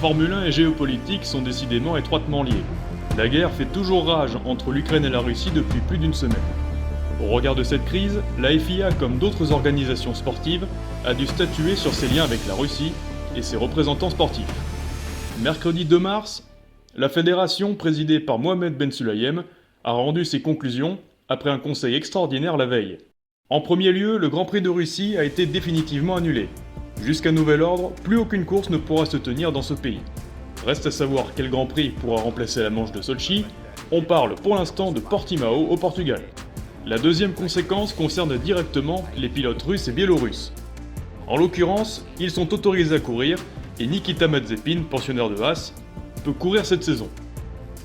Formule 1 et géopolitique sont décidément étroitement liés. La guerre fait toujours rage entre l'Ukraine et la Russie depuis plus d'une semaine. Au regard de cette crise, la FIA, comme d'autres organisations sportives, a dû statuer sur ses liens avec la Russie et ses représentants sportifs. Mercredi 2 mars, la fédération, présidée par Mohamed Ben Sulayem, a rendu ses conclusions après un conseil extraordinaire la veille. En premier lieu, le Grand Prix de Russie a été définitivement annulé. Jusqu'à nouvel ordre, plus aucune course ne pourra se tenir dans ce pays. Reste à savoir quel Grand Prix pourra remplacer la Manche de Sochi. On parle pour l'instant de Portimao au Portugal. La deuxième conséquence concerne directement les pilotes russes et biélorusses. En l'occurrence, ils sont autorisés à courir et Nikita Mazepin, pensionnaire de Haas, peut courir cette saison.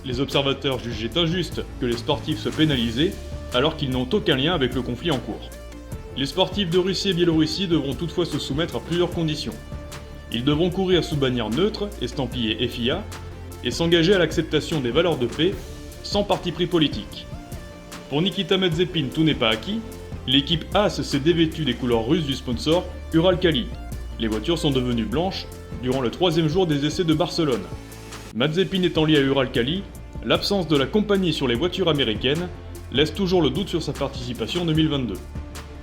Les observateurs jugeaient injuste que les sportifs soient pénalisés alors qu'ils n'ont aucun lien avec le conflit en cours. Les sportifs de Russie et Biélorussie devront toutefois se soumettre à plusieurs conditions. Ils devront courir sous bannière neutre, estampillée FIA, et s'engager à l'acceptation des valeurs de paix, sans parti pris politique. Pour Nikita Mazepin, tout n'est pas acquis. L'équipe Haas s'est dévêtue des couleurs russes du sponsor Uralkali. Les voitures sont devenues blanches durant le 3e jour des essais de Barcelone. Mazepin étant lié à Uralkali, l'absence de la compagnie sur les voitures américaines laisse toujours le doute sur sa participation en 2022.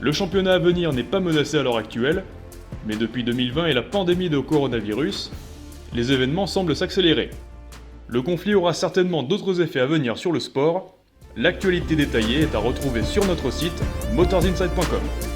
Le championnat à venir n'est pas menacé à l'heure actuelle, mais depuis 2020 et la pandémie de coronavirus, les événements semblent s'accélérer. Le conflit aura certainement d'autres effets à venir sur le sport. L'actualité détaillée est à retrouver sur notre site motorsinside.com.